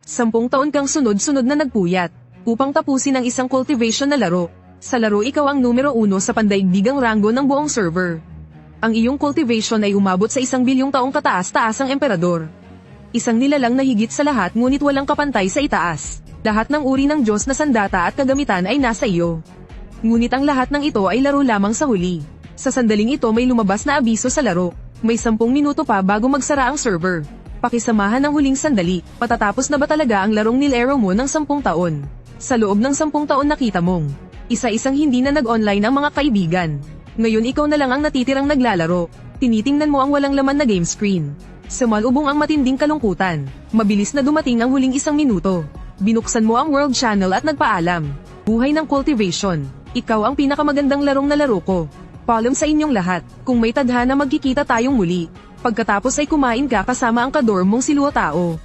10 taon kang sunod-sunod na nagpuyat upang tapusin ang isang cultivation na laro. Sa laro ikaw ang numero 1 sa pandaigdigang ranggo ng buong server. Ang iyong cultivation ay umabot sa 1 bilyong taong kataas-taasang emperador. Isang nilalang na higit sa lahat ngunit walang kapantay sa itaas. Lahat ng uri ng Diyos na sandata at kagamitan ay nasa iyo. Ngunit ang lahat ng ito ay laro lamang sa huli. Sa sandaling ito may lumabas na abiso sa laro. May 10 minuto pa bago magsara ang server. Pakisamahan ang huling sandali, matatapos na ba talaga ang larong nilaro mo ng 10 taon? Sa loob ng 10 taon nakita mong isa-isang hindi na nag-online ang mga kaibigan. Ngayon ikaw na lang ang natitirang naglalaro. Tinitingnan mo ang walang laman na game screen. Sumalubong ang matinding kalungkutan. Mabilis na dumating ang huling 1 minuto. Binuksan mo ang World Channel at nagpaalam. Buhay ng cultivation. Ikaw ang pinakamagandang larong nalaro ko. Paalam sa inyong lahat. Kung may tadhana magkikita tayong muli. Pagkatapos ay kumain ka kasama ang kadorm mong si Luo Tao.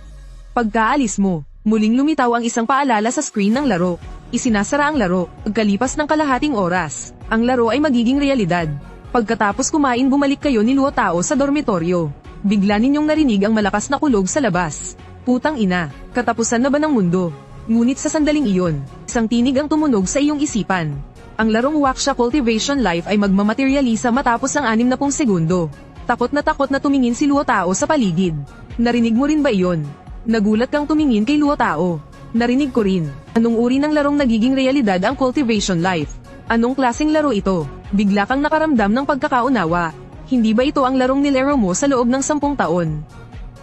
Pagkaalis mo, muling lumitaw ang isang paalala sa screen ng laro. Isinasara ang laro. Pagkalipas ng kalahating oras, ang laro ay magiging realidad. Pagkatapos kumain bumalik kayo ni Luo Tao sa dormitoryo. Bigla ninyong narinig ang malakas na kulog sa labas. Putang ina, katapusan na ba ng mundo? Ngunit sa sandaling iyon, isang tinig ang tumunog sa iyong isipan. Ang larong Waksha Cultivation Life ay magmamaterialisa matapos ang 60 segundo. Takot na tumingin si Luo Tao sa paligid. Narinig mo rin ba iyon? Nagulat kang tumingin kay Luo Tao. Narinig ko rin. Anong uri ng larong nagiging realidad ang Cultivation Life? Anong klaseng laro ito? Bigla kang nakaramdam ng pagkakaunawa. Hindi ba ito ang larong nilaro mo sa loob ng 10 taon?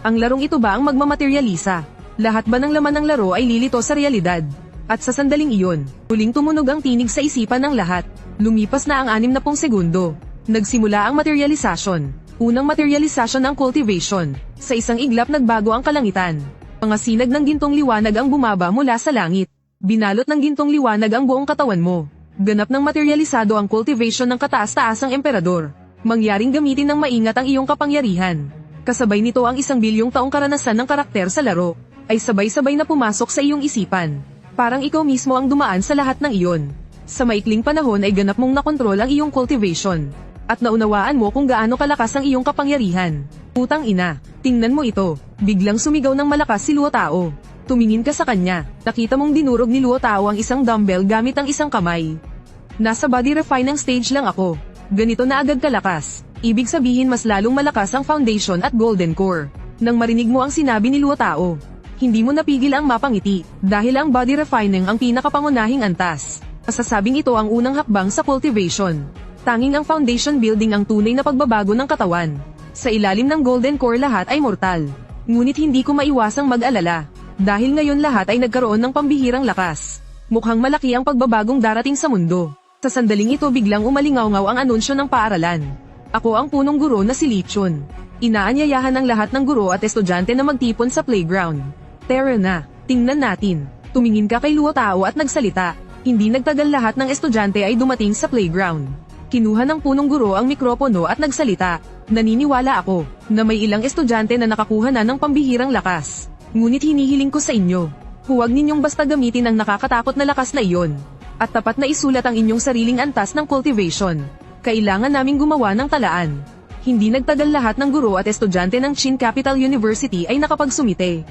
Ang larong ito ba ang magmamaterialisa? Lahat ba ng laman ng laro ay lilito sa realidad? At sa sandaling iyon, huling tumunog ang tinig sa isipan ng lahat. Lumipas na ang 60 segundo. Nagsimula ang materialisasyon. Unang materialisasyon ng cultivation. Sa isang iglap nagbago ang kalangitan. Mga sinag ng gintong liwanag ang bumaba mula sa langit. Binalot ng gintong liwanag ang buong katawan mo. Ganap ng materialisado ang cultivation ng kataas-taasang emperador. Mangyaring gamitin ng maingat ang iyong kapangyarihan. Kasabay nito ang 1 bilyong taong karanasan ng karakter sa laro, ay sabay-sabay na pumasok sa iyong isipan. Parang ikaw mismo ang dumaan sa lahat ng iyon. Sa maikling panahon ay ganap mong nakontrol ang iyong cultivation. At naunawaan mo kung gaano kalakas ang iyong kapangyarihan. Putang ina, tingnan mo ito. Biglang sumigaw ng malakas si Luo Tao. Tumingin ka sa kanya. Nakita mong dinurog ni Luo Tao ang isang dumbbell gamit ang isang kamay. Nasa body refining stage lang ako. Ganito na agad kalakas. Ibig sabihin mas lalong malakas ang foundation at golden core. Nang marinig mo ang sinabi ni Luo Tao, hindi mo napigil ang mapangiti, dahil ang body refining ang pinakapangunahing antas. Masasabing ito ang unang hakbang sa cultivation. Tanging ang foundation building ang tunay na pagbabago ng katawan. Sa ilalim ng golden core lahat ay mortal. Ngunit hindi ko maiwasang mag-alala. Dahil ngayon lahat ay nagkaroon ng pambihirang lakas. Mukhang malaki ang pagbabagong darating sa mundo. Sa sandaling ito biglang umalingaw-ngaw ang anunsyo ng paaralan. Ako ang punong guro na si Lichun. Inaanyayahan ng lahat ng guro at estudyante na magtipon sa playground. Tara na, tingnan natin. Tumingin ka kay Luo Tao at nagsalita. Hindi nagtagal lahat ng estudyante ay dumating sa playground. Kinuha ng punong guro ang mikropono at nagsalita. Naniniwala ako na may ilang estudyante na nakakuha na ng pambihirang lakas. Ngunit hinihiling ko sa inyo, huwag ninyong basta gamitin ang nakakatakot na lakas na iyon. At tapat na isulat ang inyong sariling antas ng cultivation. Kailangan naming gumawa ng talaan. Hindi nagtagal lahat ng guro at estudyante ng Chin Capital University ay nakapagsumite.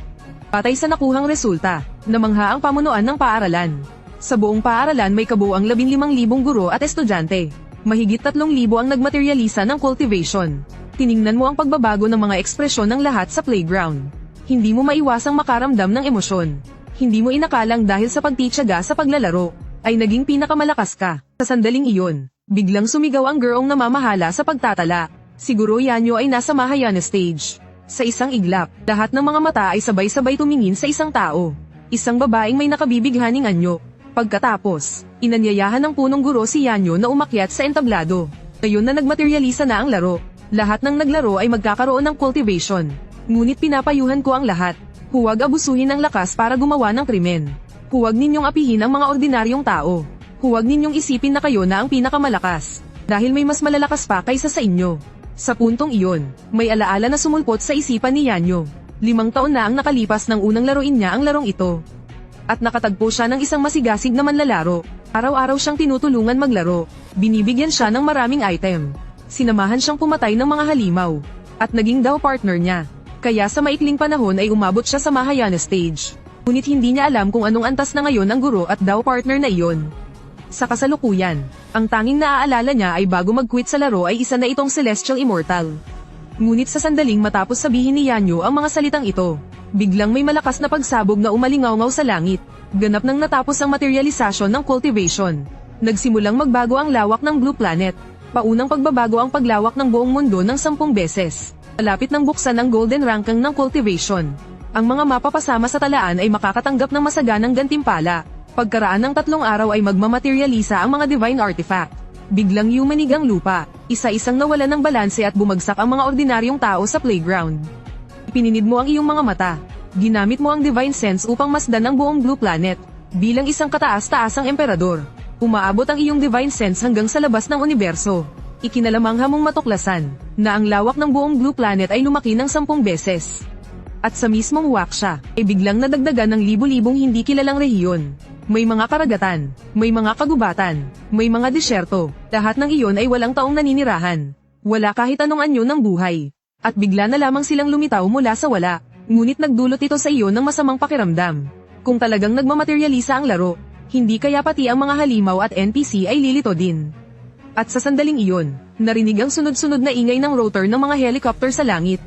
Patay sa nakuhang resulta, namangha ang pamunuan ng paaralan. Sa buong paaralan may kabuuang 15,000 guro at estudyante. Mahigit 3,000 ang nagmaterialisa ng cultivation. Tiningnan mo ang pagbabago ng mga ekspresyon ng lahat sa playground. Hindi mo maiwasang makaramdam ng emosyon. Hindi mo inakalang dahil sa pagtitiyaga sa paglalaro, ay naging pinakamalakas ka. Sa sandaling iyon, biglang sumigaw ang girong namamahala sa pagtatala. Siguro Yanyo ay nasa Mahayana stage. Sa isang iglap, lahat ng mga mata ay sabay-sabay tumingin sa isang tao. Isang babaeng may nakabibighaning anyo. Pagkatapos, inanyayahan ng punong guro si Yanyo na umakyat sa entablado. Ngayon na nagmaterialisa na ang laro, lahat ng naglaro ay magkakaroon ng cultivation. Ngunit pinapayuhan ko ang lahat. Huwag abusuhin ang lakas para gumawa ng krimen. Huwag ninyong apihin ang mga ordinaryong tao. Huwag ninyong isipin na kayo na ang pinakamalakas. Dahil may mas malalakas pa kaysa sa inyo. Sa puntong iyon, may alaala na sumulpot sa isipan ni Yanyo. 5 taon na ang nakalipas nang unang laruin niya ang larong ito. At nakatagpo siya ng isang masigasig na manlalaro. Araw-araw siyang tinutulungan maglaro. Binibigyan siya ng maraming item. Sinamahan siyang pumatay ng mga halimaw. At naging daw partner niya. Kaya sa maikling panahon ay umabot siya sa Mahayana stage. Ngunit hindi niya alam kung anong antas na ngayon ang guro at daw partner na iyon. Sa kasalukuyan, ang tanging naaalala niya ay bago mag-quit sa laro ay isa na itong Celestial Immortal. Ngunit sa sandaling matapos sabihin ni Yanyu ang mga salitang ito, biglang may malakas na pagsabog na umalingaw-ngaw sa langit. Ganap nang natapos ang materialisasyon ng cultivation. Nagsimulang magbago ang lawak ng Blue Planet. Paunang pagbabago ang paglawak ng buong mundo ng 10 beses. Malapit nang buksan ang Golden Ranking ng cultivation. Ang mga mapapasama sa talaan ay makakatanggap ng masaganang gantimpala. Pagkaraan ng 3 araw ay magmamaterialisa ang mga divine artifact. Biglang yumanig ang lupa, isa-isang nawalan ng balanse at bumagsak ang mga ordinaryong tao sa playground. Ipinindid mo ang iyong mga mata. Ginamit mo ang divine sense upang masdan ang buong Blue Planet. Bilang isang kataas-taasang emperador, umaabot ang iyong divine sense hanggang sa labas ng universo. Ikinalamangha mong matuklasan na ang lawak ng buong Blue Planet ay lumaki ng 10 beses. At sa mismong waksya, ay biglang nadagdagan ng libu-libong hindi kilalang rehiyon. May mga karagatan, may mga kagubatan, may mga disyerto, lahat ng iyon ay walang taong naninirahan. Wala kahit anong anyo ng buhay. At bigla na lamang silang lumitaw mula sa wala, ngunit nagdulot ito sa iyo ng masamang pakiramdam. Kung talagang nagmamaterialisa ang laro, hindi kaya pati ang mga halimaw at NPC ay lilito din. At sa sandaling iyon, narinig ang sunod-sunod na ingay ng rotor ng mga helicopter sa langit.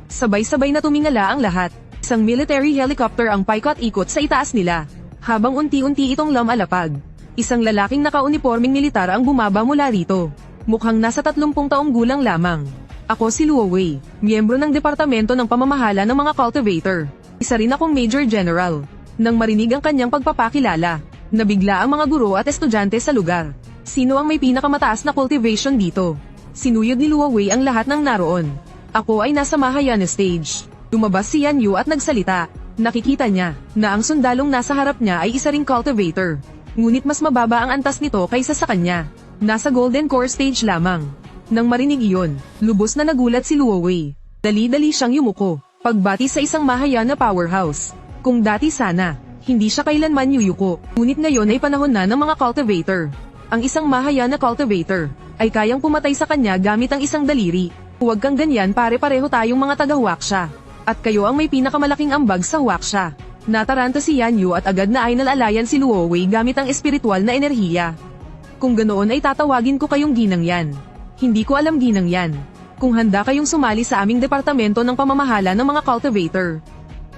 Sabay-sabay na tumingala ang lahat. Isang military helicopter ang paikot-ikot sa itaas nila. Habang unti-unti itong lumalapag, isang lalaking naka-uniforming militar ang bumaba mula rito. Mukhang nasa 30 taong gulang lamang. Ako si Luo Wei, miyembro ng Departamento ng Pamamahala ng mga Cultivator. Isa rin akong Major General. Nang marinig ang kanyang pagpapakilala, nabigla ang mga guro at estudyante sa lugar. Sino ang may pinakamataas na cultivation dito? Sinuyod ni Luo Wei ang lahat ng naroon. Ako ay nasa Mahayana stage. Lumabas si Yanyu at nagsalita. Nakikita niya na ang sundalong nasa harap niya ay isa ring cultivator. Ngunit mas mababa ang antas nito kaysa sa kanya. Nasa Golden Core stage lamang. Nang marinig iyon, lubos na nagulat si Luo Wei. Dali-dali siyang yumuko, pagbati sa isang Mahayana powerhouse. Kung dati sana, hindi siya kailanman yuyuko. Ngunit ngayon ay panahon na ng mga cultivator. Ang isang Mahayana cultivator ay kayang pumatay sa kanya gamit ang isang daliri. Huwag kang ganyan, pare-pareho tayong mga taga-waksya. At kayo ang may pinakamalaking ambag sa waksya. Nataranta si Yanyu at agad na ay nalalayan si Luo Wei gamit ang espiritual na enerhiya. Kung ganoon ay tatawagin ko kayong ginang yan. Hindi ko alam ginang yan. Kung handa kayong sumali sa aming departamento ng pamamahala ng mga cultivator.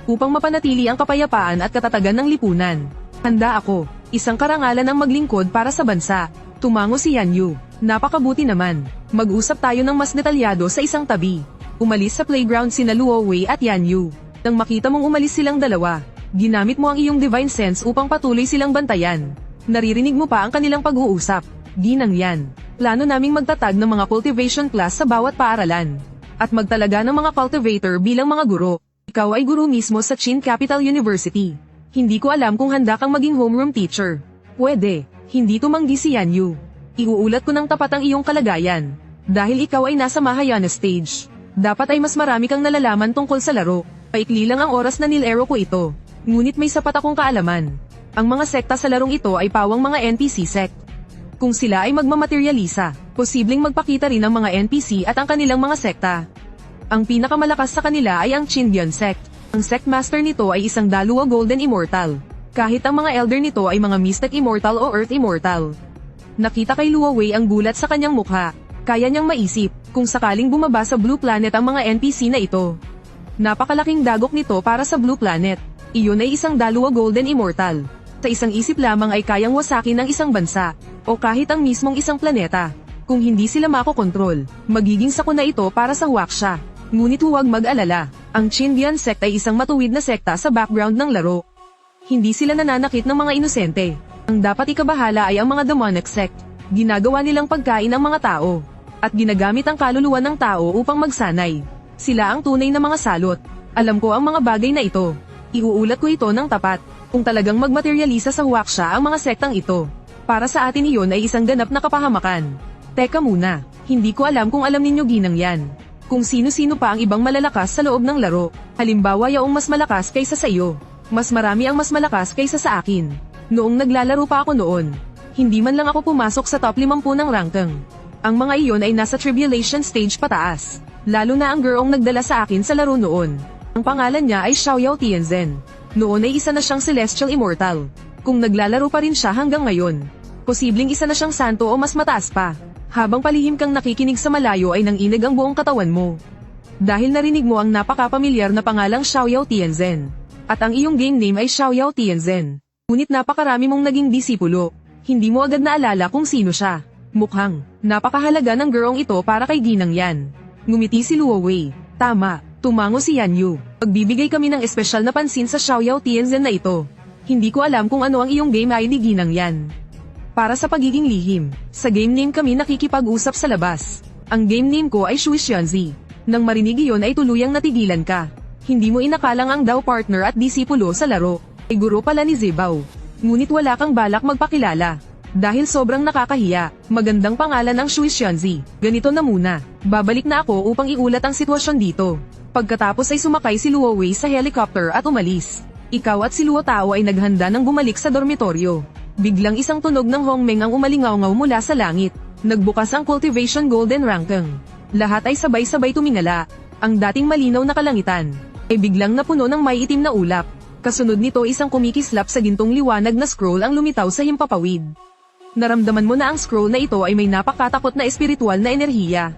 Upang mapanatili ang kapayapaan at katatagan ng lipunan. Handa ako, isang karangalan ang maglingkod para sa bansa. Tumango si Yanyu. Napakabuti naman. Mag-usap tayo ng mas detalyado sa isang tabi. Umalis sa playground sina Luo Wei at Yanyu. Nang makita mong umalis silang dalawa, ginamit mo ang iyong divine sense upang patuloy silang bantayan. Naririnig mo pa ang kanilang pag-uusap. Ginang yan. Plano naming magtatag ng mga cultivation class sa bawat paaralan. At magtalaga ng mga cultivator bilang mga guro. Ikaw ay guro mismo sa Qin Capital University. Hindi ko alam kung handa kang maging homeroom teacher. Pwede. Hindi tumanggi si Yanyu. Iuulat ko ng tapat ang iyong kalagayan. Dahil ikaw ay nasa Mahayana stage. Dapat ay mas marami kang nalalaman tungkol sa laro. Paikli lang ang oras na nilero ko ito. Ngunit may sapat akong kaalaman. Ang mga sekta sa larong ito ay pawang mga NPC sect. Kung sila ay magmamaterialisa, posibleng magpakita rin ang mga NPC at ang kanilang mga sekta. Ang pinakamalakas sa kanila ay ang Qindian sect. Ang sect master nito ay isang Daluo Golden Immortal. Kahit ang mga elder nito ay mga Mystic Immortal o Earth Immortal. Nakita kay Luo Wei ang gulat sa kanyang mukha. Kaya niyang maisip, kung sakaling bumaba sa Blue Planet ang mga NPC na ito. Napakalaking dagok nito para sa Blue Planet. Iyon ay isang Daluo Golden Immortal. Sa isang isip lamang ay kayang wasakin ng isang bansa, o kahit ang mismong isang planeta. Kung hindi sila makokontrol, magiging sakuna ito para sa waksya. Ngunit huwag mag-alala, ang Qindian sect ay isang matuwid na sekta sa background ng laro. Hindi sila nananakit ng mga inosente. Ang dapat ikabahala ay ang mga demonic sect. Ginagawa nilang pagkain ang mga tao. At ginagamit ang kaluluwa ng tao upang magsanay. Sila ang tunay na mga salot. Alam ko ang mga bagay na ito. Iuulat ko ito ng tapat. Kung talagang magmaterialisa sa waksya ang mga sektang ito. Para sa atin iyon ay isang ganap na kapahamakan. Teka muna, hindi ko alam kung alam ninyo ginang yan. Kung sino-sino pa ang ibang malalakas sa loob ng laro. Halimbawa yaong mas malakas kaysa sa iyo. Mas marami ang mas malakas kaysa sa akin. Noong naglalaro pa ako noon, hindi man lang ako pumasok sa top 50 ng ranking. Ang mga iyon ay nasa tribulation stage pataas. Lalo na ang girong nagdala sa akin sa laro noon. Ang pangalan niya ay Xiaoyao Tianzhen. Noon ay isa na siyang Celestial Immortal. Kung naglalaro pa rin siya hanggang ngayon, posibleng isa na siyang santo o mas mataas pa. Habang palihim kang nakikinig sa malayo ay nanginig ang buong katawan mo. Dahil narinig mo ang napakapamilyar na pangalang Xiaoyao Tianzhen. At ang iyong game name ay Xiaoyao Tianzhen. Ngunit napakarami mong naging disipulo. Hindi mo agad naalala kung sino siya. Mukhang, napakahalaga ng girong ito para kay Ginang yan. Ngumiti si Luo Wei. Tama, tumango si Yan Yu. Pagbibigay kami ng espesyal na pansin sa Xiaoyao Tianzhen na ito. Hindi ko alam kung ano ang iyong game ID Ginang yan. Para sa pagiging lihim, sa game name kami nakikipag-usap sa labas. Ang game name ko ay Shui Xianzi. Nang marinig iyon ay tuluyang natigilan ka. Hindi mo inakalang ang daw partner at disipulo sa laro ay guro pala ni Zebao. Ngunit wala kang balak magpakilala. Dahil sobrang nakakahiya, magandang pangalan ang Shui Xianzi. Ganito na muna, babalik na ako upang iulat ang sitwasyon dito. Pagkatapos ay sumakay si Luo Wei sa helicopter at umalis. Ikaw at si Luo Tao ay naghanda ng bumalik sa dormitoryo. Biglang isang tunog ng hongmeng ang umalingaw-ngaw mula sa langit. Nagbukas ang cultivation golden rangkeng. Lahat ay sabay-sabay tumingala. Ang dating malinaw na kalangitan ay biglang napuno ng may itim na ulap. Kasunod nito isang kumikislap sa gintong liwanag na scroll ang lumitaw sa himpapawid. Naramdaman mo na ang scroll na ito ay may napakatakot na espiritual na enerhiya.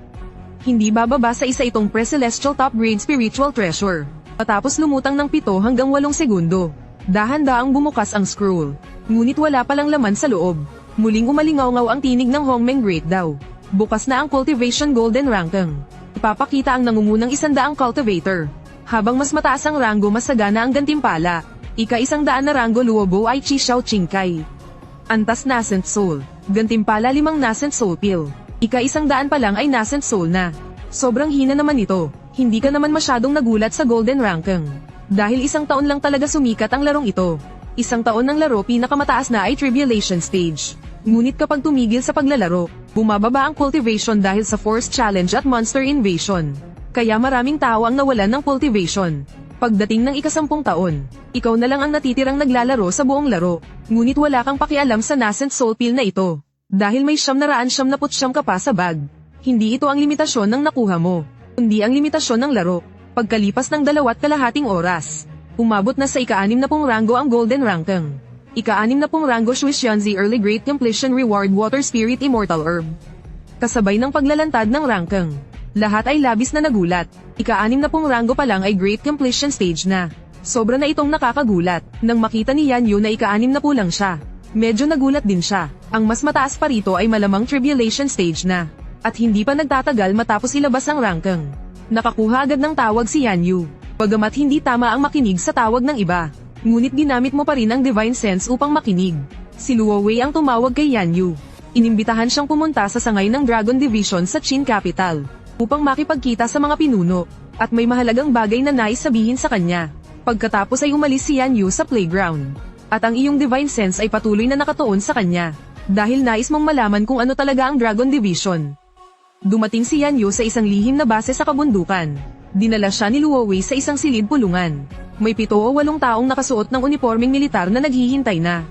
Hindi bababa sa isa itong pre-celestial top-grade spiritual treasure. Matapos lumutang ng 7 hanggang 8 segundo, dahan-daang bumukas ang scroll. Ngunit wala palang laman sa loob. Muling umalingaw-ngaw ang tinig ng hongmeng great daw. Bukas na ang cultivation golden rangkeng. Ipapakita ang nangungunang 100 cultivator. Habang mas mataas ang ranggo mas sagana ang gantimpala. Ika-100 na ranggo luobo ay Chi Xiao Qingkai. Antas Nascent Soul. Gantimpala 5 Nascent Soul Pill. Ika-100 pa lang ay Nascent Soul na. Sobrang hina naman ito. Hindi ka naman masyadong nagulat sa golden rangkeng. Dahil 1 taon lang talaga sumikat ang larong ito. 1 taon ng laro pinakamataas na ay Tribulation Stage. Ngunit kapag tumigil sa paglalaro, bumababa ang cultivation dahil sa Force Challenge at Monster Invasion. Kaya maraming tao ang nawalan ng cultivation. Pagdating ng ika-10 taon, ikaw na lang ang natitirang naglalaro sa buong laro. Ngunit wala kang pakialam sa Nascent Soul Pill na ito. Dahil may 999 ka pa sa bag. Hindi ito ang limitasyon ng nakuha mo, kundi ang limitasyon ng laro. Pagkalipas ng 2.5 oras, umabot na sa ika-6 na ranggo ang golden rangkeng. Ika-6 na ranggo Shui Xianzi Early Great Completion Reward Water Spirit Immortal Herb. Kasabay ng paglalantad ng rangkeng, lahat ay labis na nagulat. Ika-6 na ranggo pa lang ay Great Completion Stage na. Sobra na itong nakakagulat, nang makita ni Yan Yu na ika-6 na lang siya. Medyo nagulat din siya. Ang mas mataas pa rito ay malamang Tribulation Stage na. At hindi pa nagtatagal matapos ilabas ang rangkeng. Nakakuha agad ng tawag si Yan Yu. Bagamat hindi tama ang makinig sa tawag ng iba, ngunit ginamit mo pa rin ang Divine Sense upang makinig. Si Luo Wei ang tumawag kay Yan Yu. Inimbitahan siyang pumunta sa sangay ng Dragon Division sa Qin Capital upang makipagkita sa mga pinuno, at may mahalagang bagay na nais sabihin sa kanya. Pagkatapos ay umalis si Yan Yu sa playground. At ang iyong Divine Sense ay patuloy na nakatuon sa kanya, dahil nais mong malaman kung ano talaga ang Dragon Division. Dumating si Yan Yu sa isang lihim na base sa kabundukan. Dinala siya ni Luo Wei sa isang silid pulungan. May 7 o 8 taong nakasuot ng unipormeng militar na naghihintay na.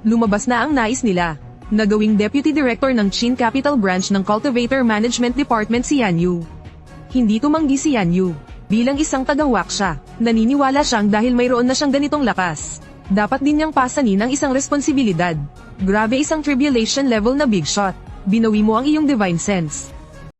Lumabas na ang nais nila. Nagawing Deputy Director ng Qin Capital Branch ng Cultivator Management Department si Yan Yu. Hindi tumanggi si Yan Yu. Bilang isang taga-waksha, naniniwala siyang dahil mayroon na siyang ganitong lakas, dapat din niyang pasanin ang isang responsibilidad. Grabe, isang tribulation level na big shot. Binawi mo ang iyong Divine Sense.